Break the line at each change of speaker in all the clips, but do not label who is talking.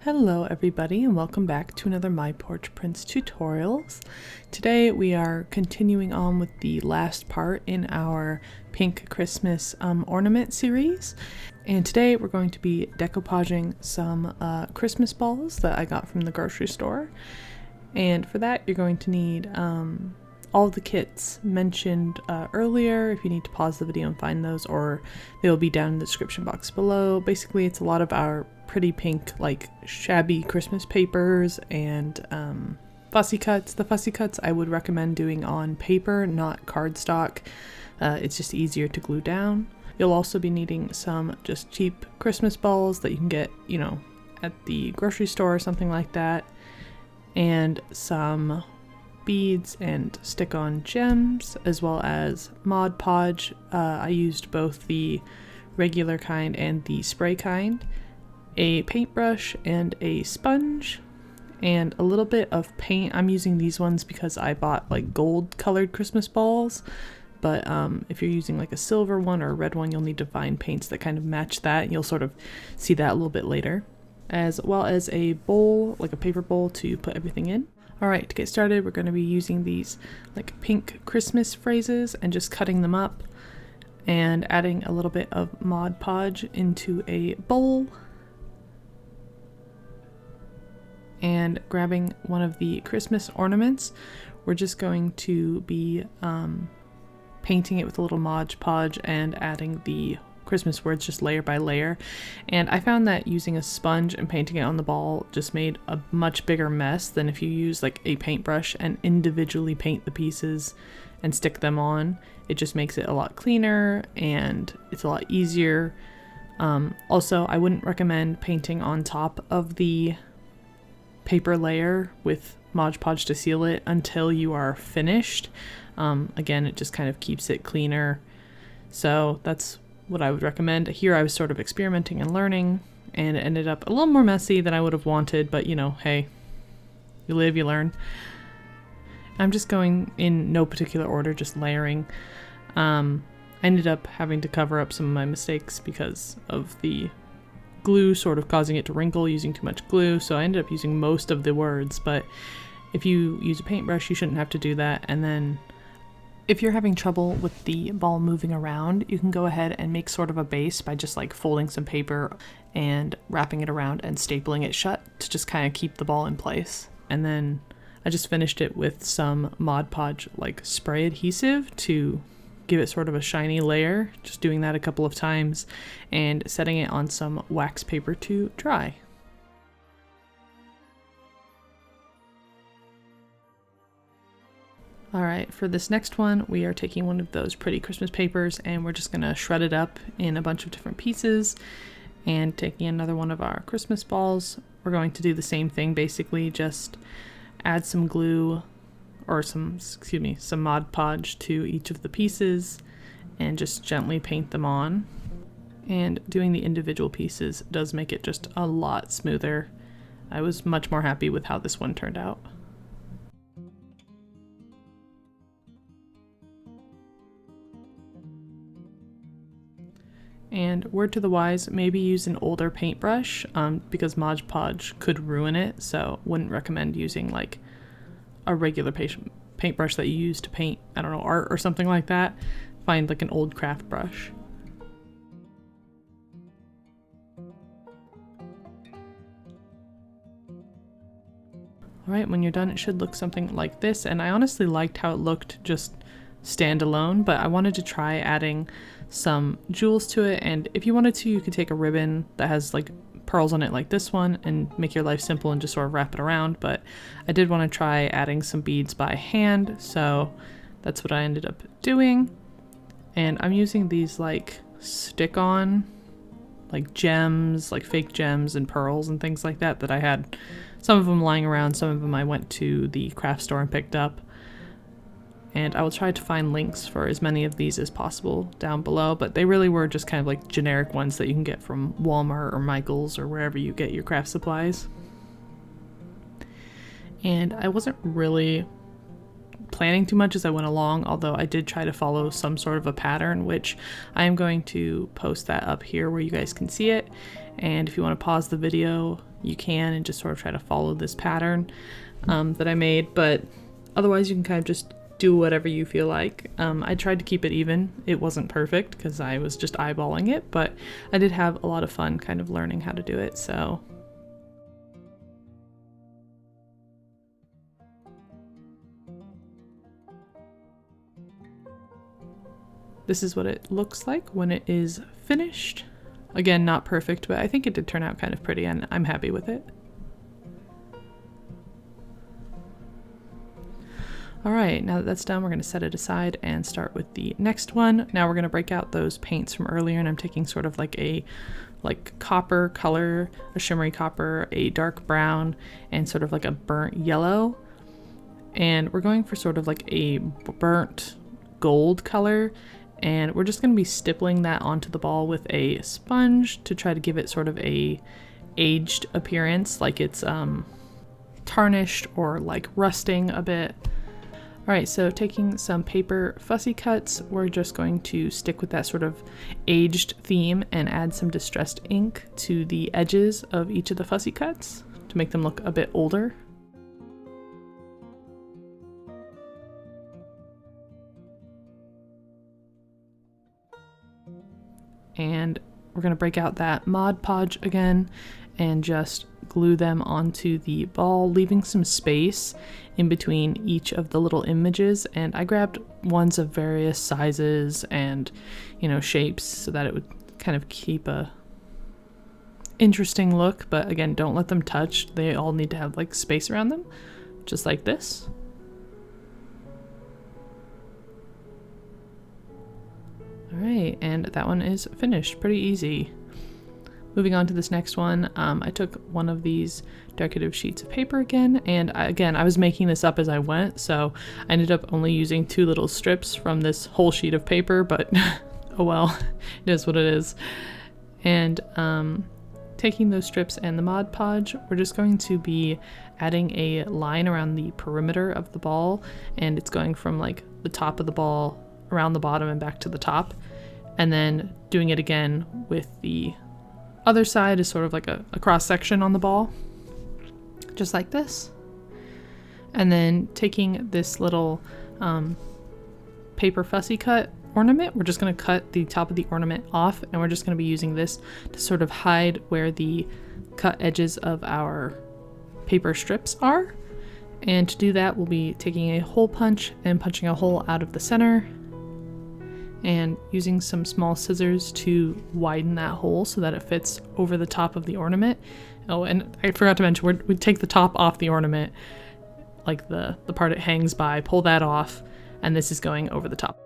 Hello everybody and welcome back to another My Porch Prints tutorials. Today we are continuing on with the last part in our pink Christmas ornament series, and today we're going to be decoupaging some Christmas balls that I got from the grocery store. And for that you're going to need all of the kits mentioned earlier. If you need to pause the video and find those, or they'll be down in the description box below. Basically it's a lot of our pretty pink like shabby Christmas papers and fussy cuts. The fussy cuts I would recommend doing on paper, not cardstock. It's just easier to glue down. You'll also be needing some just cheap Christmas balls that you can get, you know, at the grocery store or something like that, and some beads and stick-on gems, as well as Mod Podge. I used both the regular kind and the spray kind, a paintbrush and a sponge, and a little bit of paint. I'm using these ones because I bought like gold colored Christmas balls, but if you're using like a silver one or a red one, you'll need to find paints that kind of match that, and you'll sort of see that a little bit later, as well as a bowl, like a paper bowl to put everything in. Alright, to get started we're going to be using these like pink Christmas phrases and just cutting them up and adding a little bit of Mod Podge into a bowl, and grabbing one of the Christmas ornaments. We're just going to be painting it with a little Mod Podge and adding the Christmas words just layer by layer. And I found that using a sponge and painting it on the ball just made a much bigger mess than if you use like a paintbrush and individually paint the pieces and stick them on. It just makes it a lot cleaner and it's a lot easier. Also, I wouldn't recommend painting on top of the paper layer with Mod Podge to seal it until you are finished. Again, it just kind of keeps it cleaner. So that's what I would recommend. Here I was sort of experimenting and learning, and it ended up a little more messy than I would have wanted, but you know, hey, you live, you learn. I'm just going in no particular order, just layering. I ended up having to cover up some of my mistakes because of the glue sort of causing it to wrinkle, using too much glue, so I ended up using most of the words, but if you use a paintbrush you shouldn't have to do that. And then if you're having trouble with the ball moving around, you can go ahead and make sort of a base by just like folding some paper and wrapping it around and stapling it shut to just kind of keep the ball in place. And then I just finished it with some Mod Podge like spray adhesive to give it sort of a shiny layer, just doing that a couple of times and setting it on some wax paper to dry. Alright, for this next one we are taking one of those pretty Christmas papers and we're just going to shred it up in a bunch of different pieces, and taking another one of our Christmas balls, we're going to do the same thing, basically just add some glue or some Mod Podge to each of the pieces and just gently paint them on. And doing the individual pieces does make it just a lot smoother. I was much more happy with how this one turned out. And word to the wise, maybe use an older paintbrush because Mod Podge could ruin it, so wouldn't recommend using like a regular paintbrush that you use to paint, I don't know, art or something like that. Find like an old craft brush. Alright, when you're done it should look something like this, and I honestly liked how it looked just standalone, but I wanted to try adding some jewels to it, and if you wanted to you could take a ribbon that has like pearls on it like this one and make your life simple and just sort of wrap it around, but I did want to try adding some beads by hand, so that's what I ended up doing. And I'm using these like stick-on like gems, like fake gems and pearls and things like that I had some of them lying around, some of them I went to the craft store and picked up. And I will try to find links for as many of these as possible down below, but they really were just kind of like generic ones that you can get from Walmart or Michael's or wherever you get your craft supplies. And I wasn't really planning too much as I went along, although I did try to follow some sort of a pattern, which I am going to post that up here where you guys can see it. And if you want to pause the video you can and just sort of try to follow this pattern that I made, but otherwise you can kind of just do whatever you feel like. I tried to keep it even. It wasn't perfect because I was just eyeballing it, but I did have a lot of fun kind of learning how to do it, so. This is what it looks like when it is finished. Again, not perfect, but I think it did turn out kind of pretty and I'm happy with it. All right, now that that's done, we're going to set it aside and start with the next one. Now we're going to break out those paints from earlier, and I'm taking sort of like a copper color, a shimmery copper, a dark brown, and sort of like a burnt yellow. And we're going for sort of like a burnt gold color, and we're just going to be stippling that onto the ball with a sponge to try to give it sort of a aged appearance, like it's tarnished or like rusting a bit. All right, so taking some paper fussy cuts, we're just going to stick with that sort of aged theme and add some distressed ink to the edges of each of the fussy cuts to make them look a bit older. And we're going to break out that Mod Podge again and just glue them onto the ball, leaving some space in between each of the little images. And I grabbed ones of various sizes and, you know, shapes so that it would kind of keep a interesting look. But again, don't let them touch. They all need to have like space around them, just like this. All right, and that one is finished, pretty easy. Moving on to this next one, I took one of these decorative sheets of paper again, and I was making this up as I went, so I ended up only using 2 little strips from this whole sheet of paper, but oh well, it is what it is. And taking those strips and the Mod Podge, we're just going to be adding a line around the perimeter of the ball, and it's going from like the top of the ball around the bottom and back to the top, and then doing it again with the other side is sort of like a cross section on the ball, just like this. And then taking this little paper fussy cut ornament, we're just going to cut the top of the ornament off, and we're just going to be using this to sort of hide where the cut edges of our paper strips are. And to do that, we'll be taking a hole punch and punching a hole out of the center, and using some small scissors to widen that hole so that it fits over the top of the ornament. Oh, and I forgot to mention, we take the top off the ornament, like the part it hangs by, pull that off, and this is going over the top.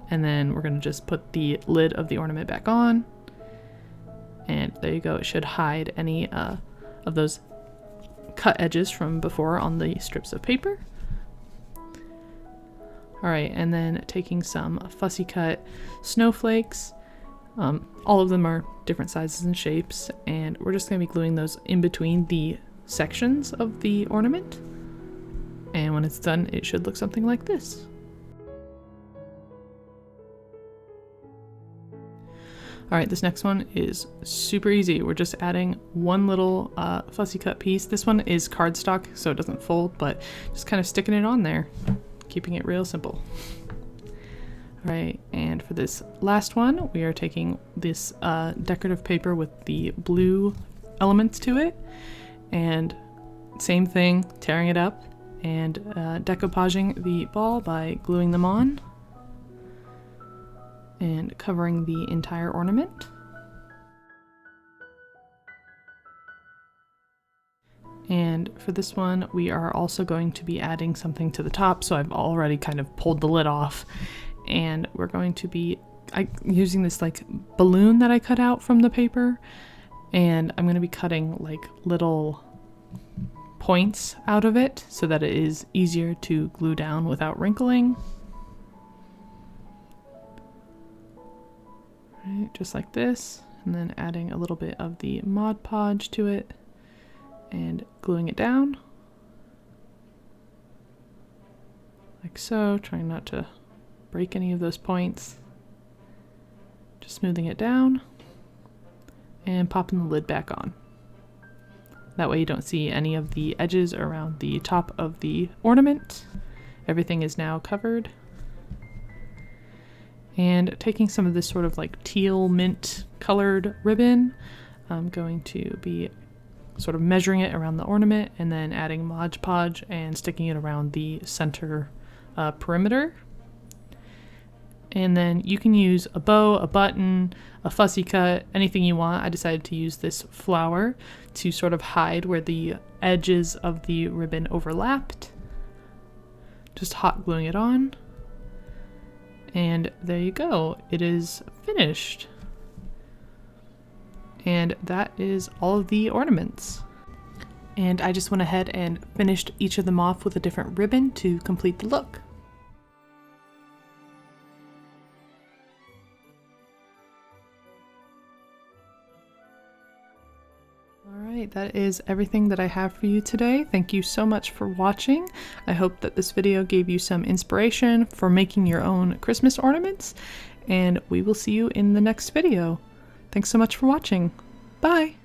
And then we're gonna just put the lid of the ornament back on, and there you go. It should hide any of those cut edges from before on the strips of paper. All right, and then taking some fussy cut snowflakes. All of them are different sizes and shapes, and we're just gonna be gluing those in between the sections of the ornament. And when it's done, it should look something like this. All right, this next one is super easy. We're just adding one little fussy cut piece. This one is cardstock, so it doesn't fold, but just kind of sticking it on there, keeping it real simple. All right, and for this last one, we are taking this decorative paper with the blue elements to it, and same thing, tearing it up and decoupaging the ball by gluing them on and covering the entire ornament. And for this one, we are also going to be adding something to the top, so I've already kind of pulled the lid off, and we're going to be using this like balloon that I cut out from the paper, and I'm going to be cutting like little points out of it so that it is easier to glue down without wrinkling. Right, just like this, and then adding a little bit of the Mod Podge to it and gluing it down like so, trying not to break any of those points. Just smoothing it down and popping the lid back on. That way you don't see any of the edges around the top of the ornament. Everything is now covered. And taking some of this sort of like teal mint colored ribbon, I'm going to be sort of measuring it around the ornament and then adding Mod Podge and sticking it around the center perimeter. And then you can use a bow, a button, a fussy cut, anything you want. I decided to use this flower to sort of hide where the edges of the ribbon overlapped. Just hot gluing it on. And there you go, it is finished. And that is all of the ornaments. And I just went ahead and finished each of them off with a different ribbon to complete the look. Alright, that is everything that I have for you today. Thank you so much for watching. I hope that this video gave you some inspiration for making your own Christmas ornaments, and we will see you in the next video. Thanks so much for watching. Bye!